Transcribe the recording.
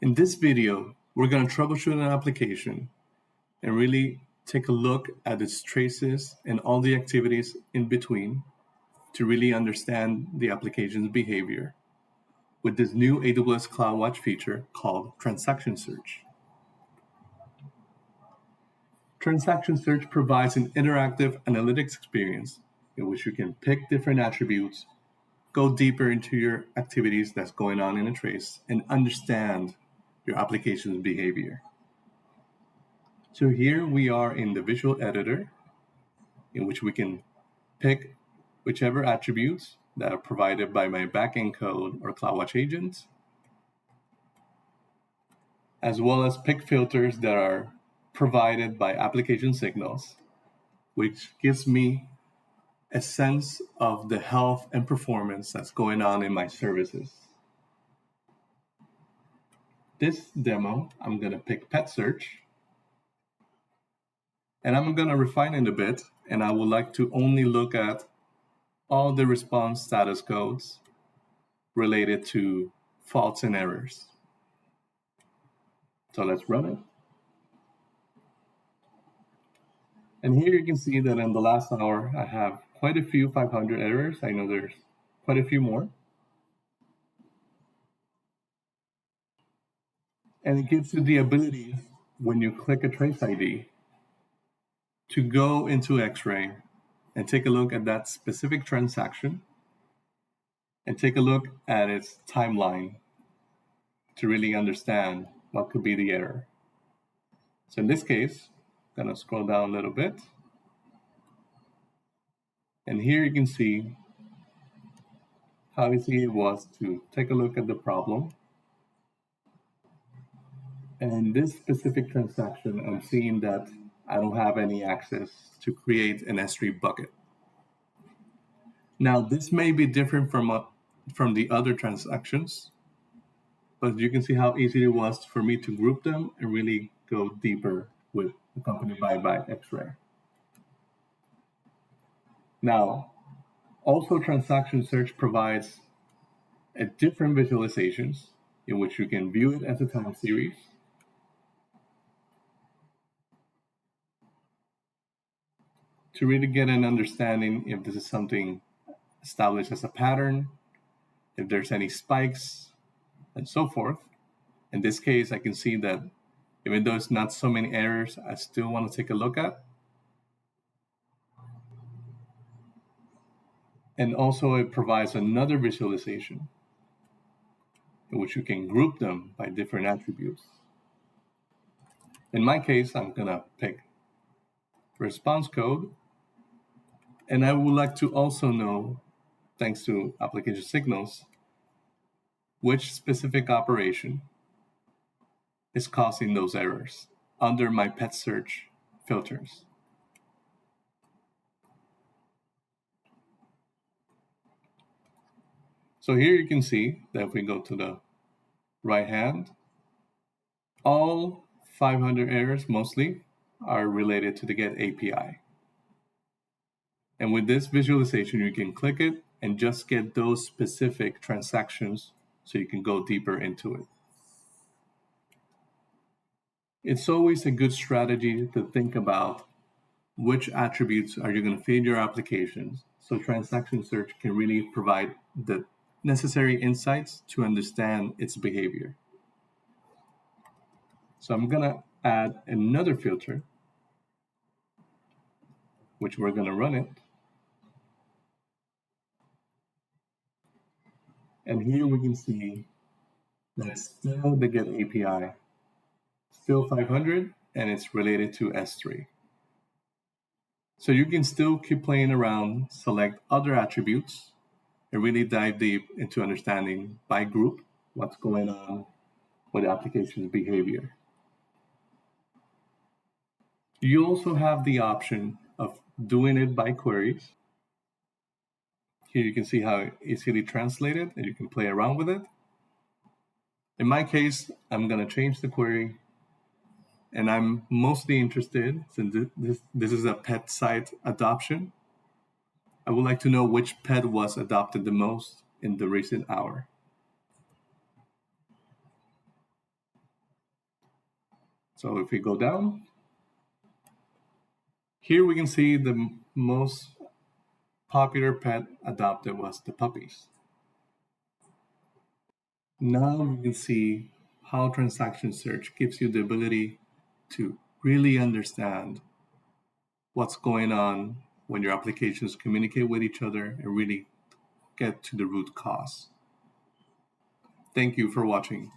In this video, we're going to troubleshoot an application and really take a look at its traces and all the activities in between to really understand the application's behavior with this new AWS CloudWatch feature called Transaction Search. Transaction Search provides an interactive analytics experience in which you can pick different attributes, go deeper into your activities that's going on in a trace, and understand your application's behavior. So here we are in the visual editor, in which we can pick whichever attributes that are provided by my backend code or CloudWatch agent, as well as pick filters that are provided by application signals, which gives me a sense of the health and performance that's going on in my services. This demo, I'm going to pick pet search, and I'm going to refine it a bit, and I would like to only look at all the response status codes related to faults and errors. So let's run it. And here you can see that in the last hour, I have quite a few 500 errors. I know there's quite a few more. And it gives you the ability, when you click a trace ID, to go into X-Ray and take a look at that specific transaction and take a look at its timeline to really understand what could be the error. So in this case, I'm going to scroll down a little bit. And here you can see how easy it was to take a look at the problem. And in this specific transaction, I'm seeing that I don't have any access to create an S3 bucket. Now, this may be different from the other transactions, but you can see how easy it was for me to group them and really go deeper with the company by X-Ray. Now, also Transaction Search provides a different visualizations in which you can view it as a time series, to really get an understanding if this is something established as a pattern, if there's any spikes, and so forth. In this case, I can see that even though it's not so many errors, I still want to take a look at. And also it provides another visualization in which you can group them by different attributes. In my case, I'm gonna pick response code, and I would like to also know, thanks to application signals, which specific operation is causing those errors under my pet search filters. So here you can see that if we go to the right hand, all 500 errors mostly are related to the GET API. And with this visualization, you can click it and just get those specific transactions so you can go deeper into it. It's always a good strategy to think about which attributes are you going to feed your applications, so Transaction Search can really provide the necessary insights to understand its behavior. So I'm going to add another filter, which we're going to run it. And here we can see that still the GET API, still 500, and it's related to S3. So you can still keep playing around, select other attributes, and really dive deep into understanding by group what's going on with the application's behavior. You also have the option of doing it by queries. Here you can see how easily translated, and you can play around with it. In my case, I'm going to change the query, and I'm mostly interested, since this is a pet site adoption, I would like to know which pet was adopted the most in the recent hour. So if we go down, here we can see the most popular pet adopted was the puppies. Now we can see how transaction search gives you the ability to really understand what's going on when your applications communicate with each other and really get to the root cause. Thank you for watching.